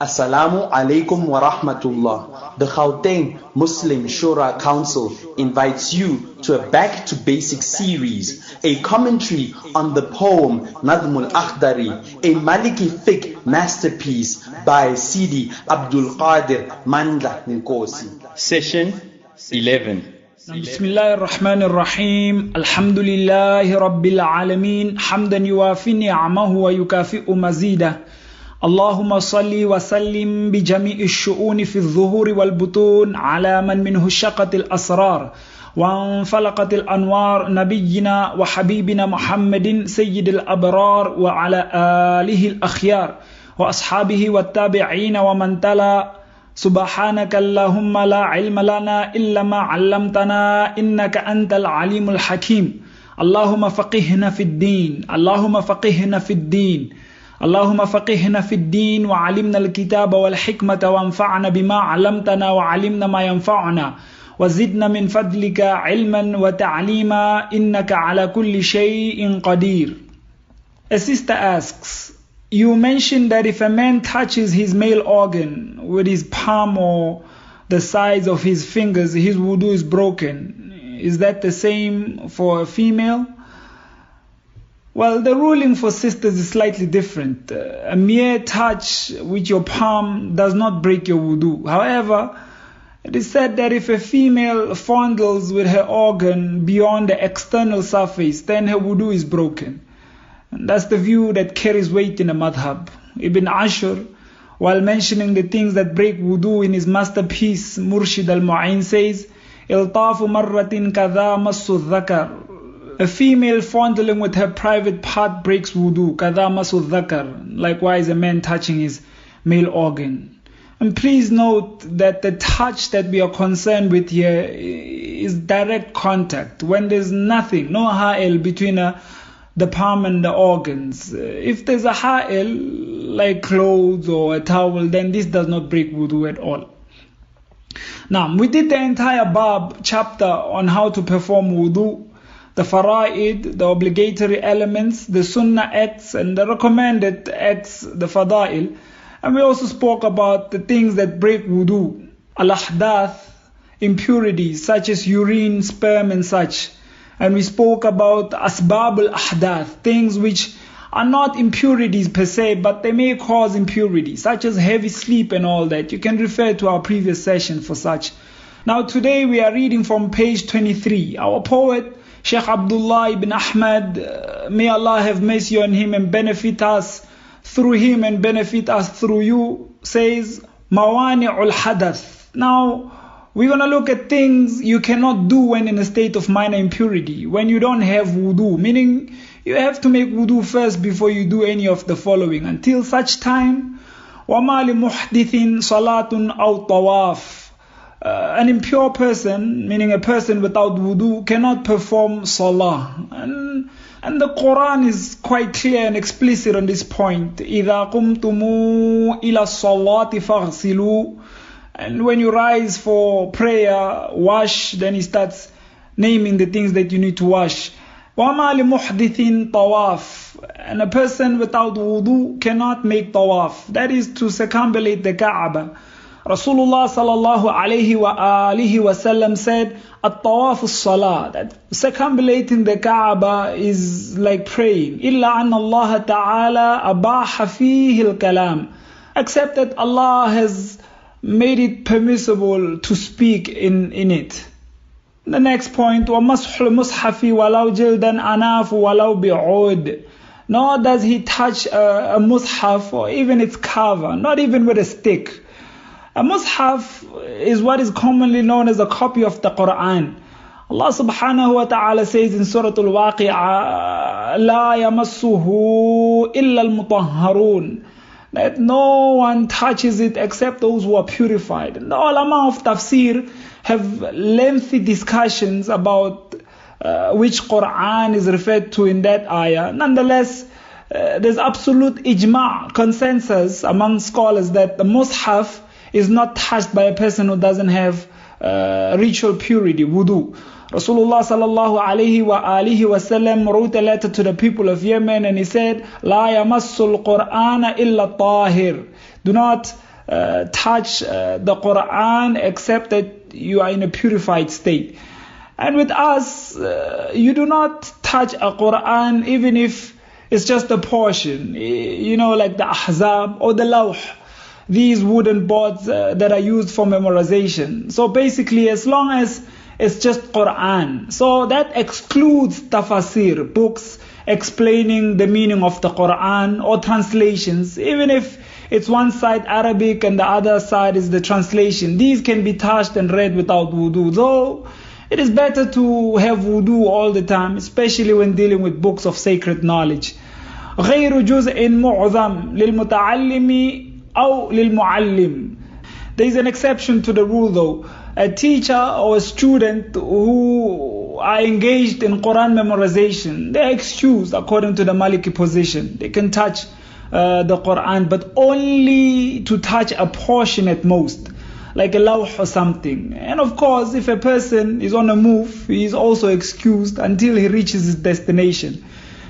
Assalamu alaikum wa rahmatullah. The Gauteng Muslim Shura Council invites you to a Back to Basics series, a commentary on the poem Nadhm al-Akhdari, a Maliki Fiqh masterpiece by Sīdī Abdulqādir Mandla Nkosi. Session 11. Bismillahir Rahmanir Rahim. Alhamdulillahi Rabbil Alameen. Hamdan yuwafi ni'amahu wa yukafi'u mazidah. اللهم صل وسلم بجميع الشؤون في الظهور والبطون على من منه شقت الأسرار وانفلقت الأنوار نبينا وحبيبنا محمد سيد الأبرار وعلى آله الأخيار وأصحابه والتابعين ومن تلا. سبحانك اللهم لا علم لنا إلا ما علمتنا إنك أنت العليم الحكيم. اللهم فقهنا في الدين، اللهم فقهنا في الدين، اللهم فقهنا في الدين وعلمنا الكتاب والحكمة وانفعنا بما علمتنا وعلمنا ما ينفعنا وزدنا من فضلك علما وتعليما إنك على كل شيء قدير. A sister asks, you mentioned that if a man touches his male organ with his palm or the sides of his fingers, his wudu is broken. Is that the same for a female? Well, the ruling for sisters is slightly different. A mere touch with your palm does not break your wudu. However, it is said that if a female fondles with her organ beyond the external surface, then her wudu is broken. And that's the view that carries weight in the madhab. Ibn Ashur, while mentioning the things that break wudu in his masterpiece, Murshid al-Mu'in says, إِلْطَافُ مَرَّةٍ كَذَا مَسُّ الذَّكَرِ. A female fondling with her private part breaks wudu, kada masul dhakar. Likewise, a man touching his male organ. And please note that the touch that we are concerned with here is direct contact. When there's nothing, no ha'il between the palm and the organs. If there's a ha'il, like clothes or a towel, then this does not break wudu at all. Now, we did the entire bab chapter on how to perform wudu, the fara'id, the obligatory elements, the sunnah acts, and the recommended acts, the fada'il. And we also spoke about the things that break wudu, al-ahdath, impurities such as urine, sperm and such. And we spoke about asbab al-ahdath, things which are not impurities per se, but they may cause impurity, such as heavy sleep and all that. You can refer to our previous session for such. Now today we are reading from page 23. Our poet, Sheikh Abdullah ibn Ahmad, may Allah have mercy on him and benefit us through him and benefit us through you, says, Mawani'ul hadath. Now, we're going to look at things you cannot do when in a state of minor impurity, when you don't have wudu, meaning you have to make wudu first before you do any of the following. Until such time, وَمَا لِمُحْدِثٍ صَلَاتٌ أَوْ طَوَافٍ. An impure person, meaning a person without wudu, cannot perform salah. And the Quran is quite clear and explicit on this point. إِذَا قُمْتُمُوا إِلَى الصَّلَاةِ فَاغْسِلُوا. And when you rise for prayer, wash, then he starts naming the things that you need to wash. وَمَا لِمُحْدِثٍ طَوَافٍ. And a person without wudu cannot make tawaf. That is to circumambulate the Kaaba. Rasulullah sallallahu alayhi wa alihi wasallam said, at-tawaf as-salah, that circumambulating the Kaaba is like praying. Illa anna Allah ta'ala abaha fihi al-kalam. Except that Allah has made it permissible to speak in it. The next point, وَمَسْحُ الْمُصْحَفِ وَلَوْ جِلْدًا أَنَافُ وَلَوْ بِعُودٍ. Nor does he touch a mushaf or even its cover, not even with a stick. A mushaf is what is commonly known as a copy of the Quran. Allah subhanahu wa ta'ala says in Surah Al-Waqi'ah, لَا يَمَسُّهُ إِلَّا الْمُطَهَّرُونَ. That no one touches it except those who are purified. And the ulama of tafsir have lengthy discussions about which Quran is referred to in that ayah. Nonetheless, there's absolute ijma', consensus among scholars that the mushaf is not touched by a person who doesn't have ritual purity, wudu. Rasulullah sallallahu alayhi wa alihi wasallam wrote a letter to the people of Yemen and he said, La yamassul Qur'ana illa tahir. Do not touch the Quran except that you are in a purified state. And with us, you do not touch a Quran even if it's just a portion, like the Ahzab or the Lawh, these wooden boards that are used for memorization. So basically, as long as it's just Quran, so that excludes tafasir, books explaining the meaning of the Quran, or translations, even if it's one side Arabic and the other side is the translation. These can be touched and read without wudu, though it is better to have wudu all the time, especially when dealing with books of sacred knowledge. غير جزء معظم للمتعلم أو للمعلم. There is an exception to the rule though. A teacher or a student who are engaged in Quran memorization, they are excused according to the Maliki position. They can touch the Quran, but only to touch a portion at most, like a lawh or something. And of course, if a person is on a move, he is also excused until he reaches his destination.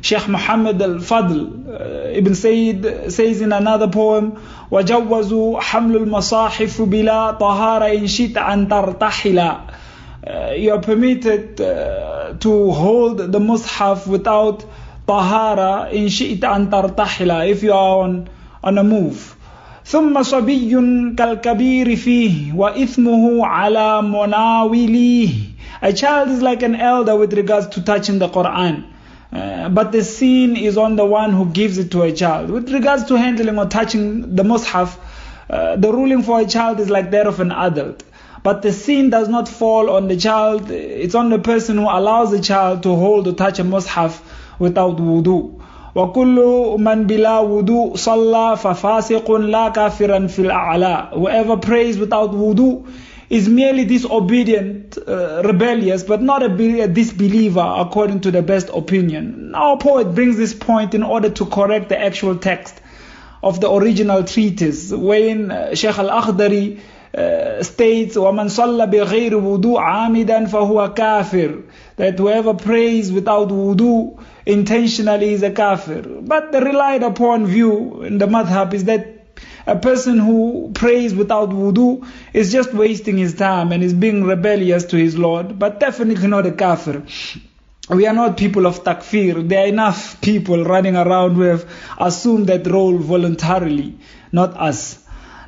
Sheikh Muhammad al-Fadl Ibn Sayyid says in another poem, وَجَوَّزُوا حَمْلُ الْمَصَاحِفُ بِلَا طَهَارَ إِنْ شِئْتَ أَنْ تَرْتَحِلَ. You are permitted to hold the mushaf without طهارة إن شئت أن ترتحل, if you are on a move. ثم صبي كالكبير فيه وإثمه على مناوليه. A child is like an elder with regards to touching the Quran, but the sin is on the one who gives it to a child. With regards to handling or touching the mushaf, the ruling for a child is like that of an adult, but the sin does not fall on the child. It's on the person who allows the child to hold or touch a mushaf without wudu. وَكُلُّ مَنْ بِلَا وُضُوء صَلَّى فَفَاسِقٌ لَا كَافِرًا فِي الْأَعْلَى. Whoever prays without wudu is merely disobedient, rebellious, but not a disbeliever according to the best opinion. Our poet brings this point in order to correct the actual text of the original treatise, wherein Shaykh al-Akhdari states وَمَنْ صَلَّى بِغَيْرِ وُضُوء عَامِدًا فَهُوَ كَافِرٌ, that whoever prays without wudu intentionally is a kafir. But the relied upon view in the madhab is that a person who prays without wudu is just wasting his time and is being rebellious to his Lord, but definitely not a kafir. We are not people of takfir. There are enough people running around who have assumed that role voluntarily, not us.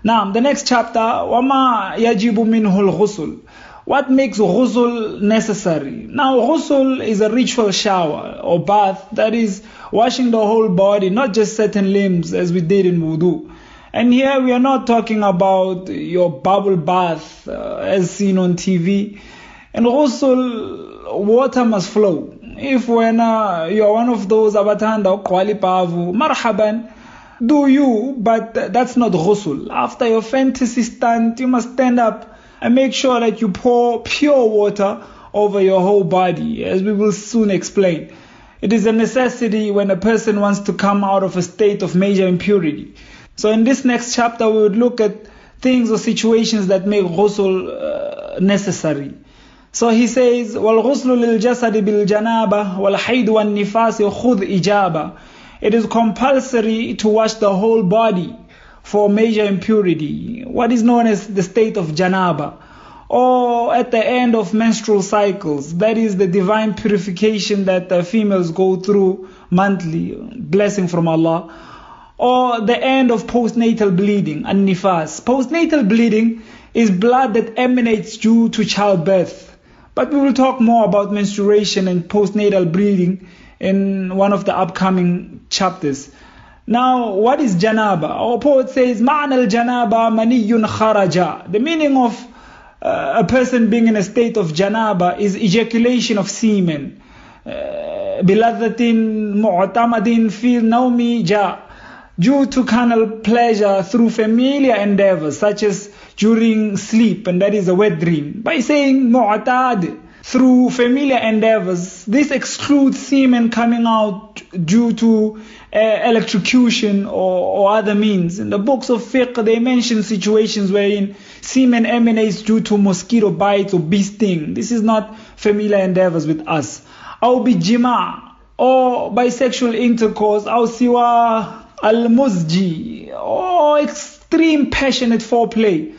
Now, the next chapter, وَمَا يَجِبُ مِنْهُ الْغُسُلُ. What makes ghusl necessary? Now, ghusl is a ritual shower or bath, that is washing the whole body, not just certain limbs as we did in wudu. And here we are not talking about your bubble bath as seen on TV. And ghusl, water must flow. If when you are one of those abatanda qwali pavu, marhaban, do you, but that's not ghusl. After your fantasy stunt, you must stand up and make sure that you pour pure water over your whole body, as we will soon explain. It is a necessity when a person wants to come out of a state of major impurity. So in this next chapter, we would look at things or situations that make ghusl necessary. So he says, وَالْغُسْلُ لِلْجَسَدِ بِالْجَنَابَةِ وَالْحَيْدُ وَالنِّفَاسِ خُذْ إِجَابَةً. It is compulsory to wash the whole body for major impurity, what is known as the state of janaba, or at the end of menstrual cycles, that is the divine purification that females go through monthly, blessing from Allah, or the end of postnatal bleeding, an-nifas. Postnatal bleeding is blood that emanates due to childbirth, but we will talk more about menstruation and postnatal bleeding in one of the upcoming chapters. Now, what is janaba? Our poet says, مَعْنَ الْجَنَابَ مَنِيٌّ خَرَجَ. The meaning of a person being in a state of janaba is ejaculation of semen. بِلَذَّةٍ مُعْتَمَدٍ فِي النَّوْمِ جَاء. Due to carnal pleasure through familiar endeavors, such as during sleep, and that is a wet dream. By saying mu'tad, through familiar endeavors, this excludes semen coming out due to electrocution or other means. In the books of fiqh, they mention situations wherein semen emanates due to mosquito bites or bee sting. This is not familiar endeavors with us. Aw bijima, or by sexual intercourse, aw siwa al-muzji, or extreme passionate foreplay,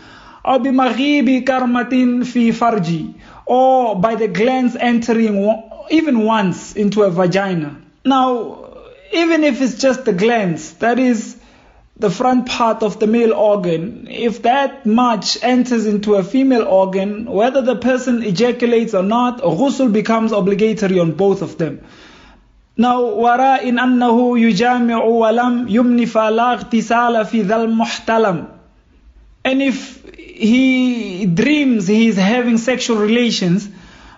or بمغيب كرمة في فرجي, or by the glands entering even once into a vagina. Now, even if it's just the glands, that is the front part of the male organ, if that much enters into a female organ, whether the person ejaculates or not, ghusl becomes obligatory on both of them. Now, وَرَاءٍ أَنَّهُ يُجَامِعُ وَلَمْ يُمْنِ فَلَا اغْتِسَالَ فِي ذَا الْمُحْتَلَمِ. And if he dreams he is having sexual relations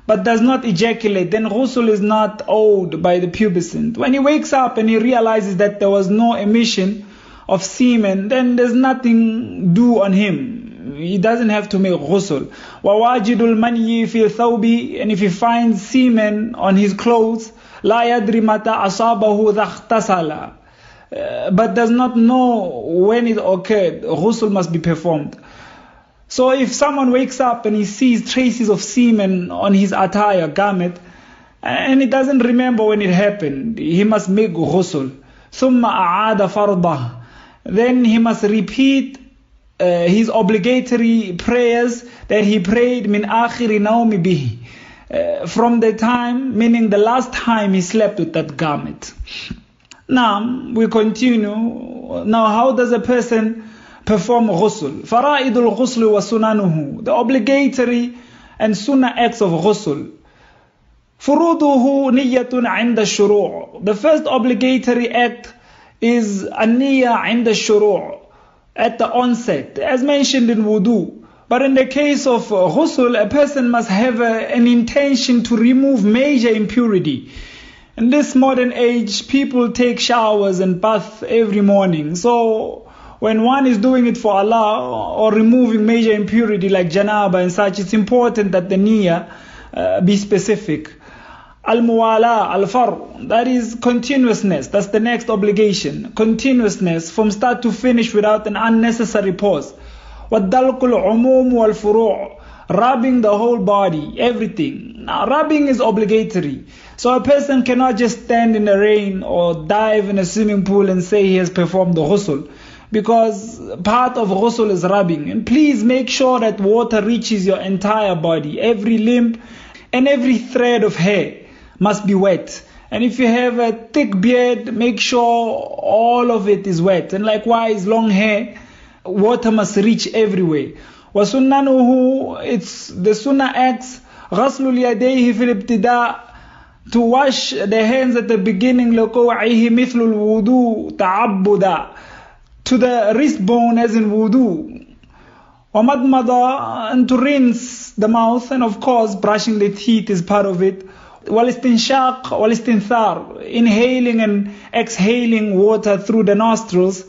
but does not ejaculate, then ghusl is not owed by the pubescent. When he wakes up and he realizes that there was no emission of semen, then there's nothing due on him. He doesn't have to make ghusl. وَوَاجِدُ الْمَنْيِ فِي الثَّوْبِ. And if he finds semen on his clothes, لَا يَدْرِ مَتَى أَصَابَهُ ذَا اغْتَسَلَ, but does not know when it occurred, ghusl must be performed. So if someone wakes up and he sees traces of semen on his attire, garment, and he doesn't remember when it happened, he must make ghusl. ثُمَّ أَعَادَ فَرْضَهُ. Then he must repeat his obligatory prayers that he prayed min akhiri nawmi bihi, from the time, meaning the last time he slept with that garment. Now, we continue. Now, how does a person perform ghusl? Fara'idul ghusl wa sunanuhu. The obligatory and sunnah acts of ghusl. Furuduhu niyyatun 'inda ash-shuru'. The first obligatory act is an-niyya 'inda ash-shuru', at the onset, as mentioned in wudu. But in the case of ghusl, a person must have an intention to remove major impurity. In this modern age, people take showers and bath every morning. So when one is doing it for Allah or removing major impurity like janaba and such, it's important that the niyyah be specific. Al-muwala, al-far, that is continuousness. That's the next obligation. Continuousness from start to finish without an unnecessary pause. وَالدَّلْقُ الْعُمُومُ وَالْفُرُوعُ. Rubbing the whole body, everything. Now, rubbing is obligatory. So a person cannot just stand in the rain or dive in a swimming pool and say he has performed the ghusl, because part of ghusl is rubbing. And please make sure that water reaches your entire body. Every limb and every thread of hair must be wet. And if you have a thick beard, make sure all of it is wet. And likewise, long hair, water must reach everywhere. وَسُنَّنُهُ, it's the sunnah acts, غَسْلُ الْيَدَيْهِ فِي الْإِبْتِدَاءِ, to wash the hands at the beginning, لَقَوْعِهِ مِثْلُ الْوُضُوء تَعَبُّدًا, to the wrist bone as in wudu. وَمَضْمَضَ, and to rinse the mouth, and of course brushing the teeth is part of it. وَالْإِسْتِنْشَاقِ وَالْإِسْتِنْثَارِ, inhaling and exhaling water through the nostrils.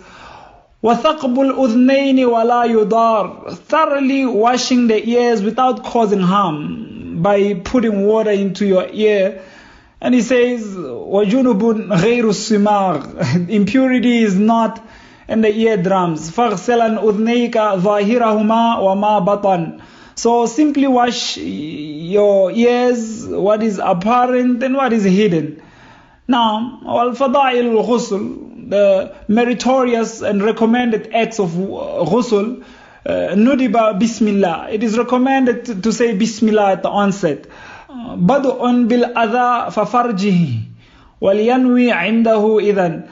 وَثَقْبُ الْأُذْنَيْنِ وَلَا يُضَارِ, thoroughly washing the ears without causing harm by putting water into your ear. And he says, وَجُنُبٌ غَيْرُ السِّمَاغِ, impurity is not in the eardrums. فَغْسَلًا أُذْنَيْكَ ظَاهِرَهُمَا وَمَا بَطَنْ. So simply wash your ears, what is apparent and what is hidden. Now, al-fada'il al-ghusl, the meritorious and recommended acts of ghusl, nudiba bismillah. It is recommended to say bismillah at the onset. Badu'un bil adha fa farjihi wal yanwi 'indahu idhan.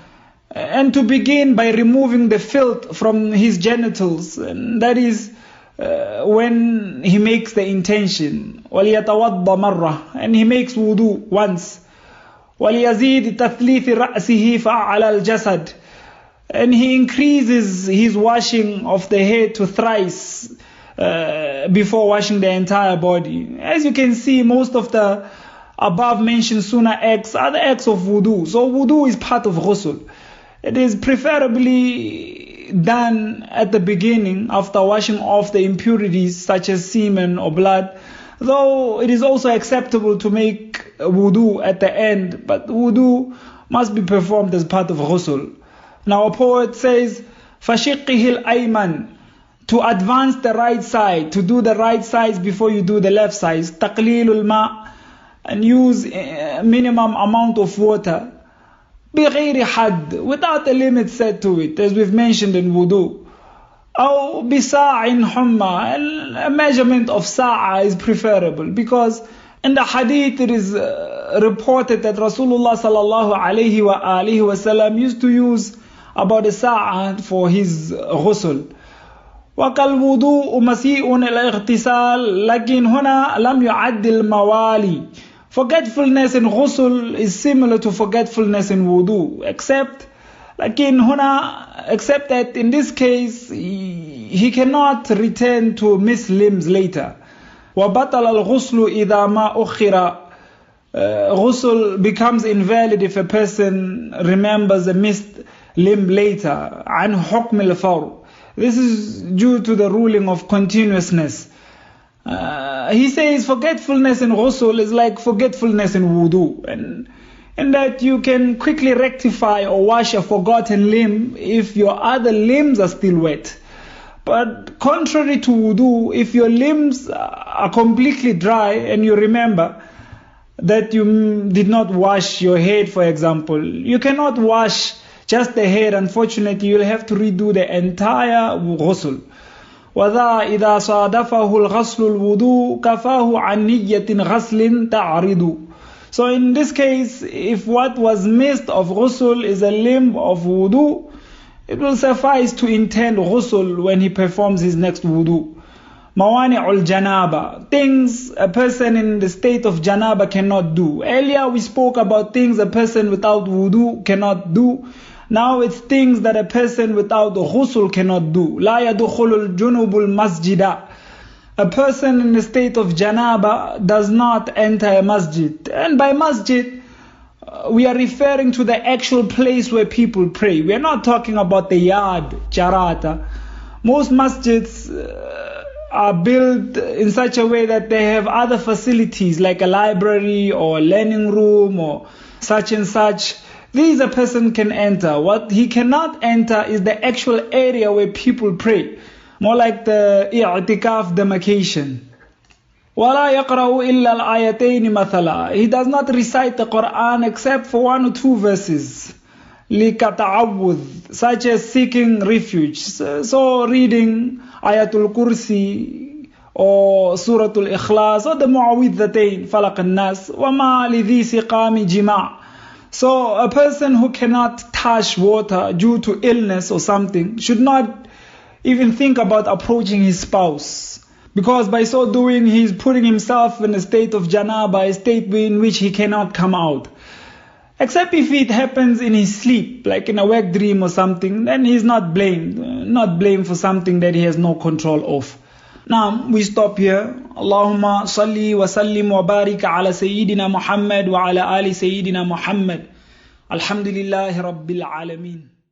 And to begin by removing the filth from his genitals, and that is when he makes the intention. وَلْيَتَوَضَّ مَرَّةً, and he makes wudu once. وَلْيَزِيدِ تَثْلِيثِ رَأْسِهِ فَعَلَى الْجَسَدِ, and he increases his washing of the head to thrice before washing the entire body. As you can see, most of the above mentioned sunnah acts are the acts of wudu. So wudu is part of ghusl. It is preferably done at the beginning after washing off the impurities such as semen or blood, though it is also acceptable to make wudu at the end, but wudu must be performed as part of ghusl. Now a poet says, فَشِقِّهِ الْأَيْمَنِ, to advance the right side, to do the right side before you do the left side. تَقْلِيلُ الْمَاءِ, and use a minimum amount of water. بِغَيْرِ حَدٍّ, without a limit set to it, as we've mentioned in wudu. أو بساع حمى. A measurement of sa'a is preferable, because in the hadith it is reported that Rasulullah sallallahu alayhi wa alihi wasallam used to use about a sa'a for his ghusl. وَكَالْوُضُوءُ مَسِيءٌ الْاغْتِسَالِ. لكن هنا لم يعد الموالي. Forgetfulness in ghusl is similar to forgetfulness in wudu, except that in this case he cannot return to missed limbs later. وَبَطَلَ الْغُسْلُ إِذَا مَا أُخِّرَ. Ghusl becomes invalid if a person remembers a missed limb later. عن حكم الفور. This is due to the ruling of continuousness. He says forgetfulness in ghusl is like forgetfulness in wudu, and that you can quickly rectify or wash a forgotten limb if your other limbs are still wet. But contrary to wudu, if your limbs are completely dry and you remember that you did not wash your head, for example, you cannot wash just the head. Unfortunately, you'll have to redo the entire ghusl. وَذَا إِذَا صَادَفَهُ الْغَسْلُ الْوُضُوءُ كَفَاهُ عَنْ نِيَّةٍ غَسْلٍ تَعْرِضُ. So in this case, if what was missed of ghusl is a limb of wudu, it will suffice to intend ghusl when he performs his next wudu. Mawani'ul janaba. Things a person in the state of janaba cannot do. Earlier we spoke about things a person without wudu cannot do. Now it's things that a person without ghusl cannot do. La yadukhulul junubul masjida. A person in the state of janaba does not enter a masjid. And by masjid, we are referring to the actual place where people pray. We are not talking about the yard, charata. Most masjids are built in such a way that they have other facilities like a library or a learning room or such and such. These a person can enter. What he cannot enter is the actual area where people pray. More like the i'tikaf demarcation. وَلَا يَقْرَأُ إِلَّا الْآيَتَيْنِ مَثَلًا. He does not recite the Quran except for 1 or 2 verses. لِكَتَعَوُّذ, such as seeking refuge. So reading Ayatul Kursi or Suratul Ikhlas or the Mu'awwidhatayn, Falaq al-Nas, وَمَا لِذِي سِقَامِ جِمَاعٍ. So a person who cannot touch water due to illness or something should not even think about approaching his spouse, because by so doing he is putting himself in a state of janaba, a state in which he cannot come out. Except if it happens in his sleep, like in a wet dream or something, then he is not blamed for something that he has no control of. Now we stop here. Allahumma salli wa sallim wa barik ala Sayyidina Muhammad wa ala ali Sayyidina Muhammad. Alhamdulillahi Rabbil Alameen.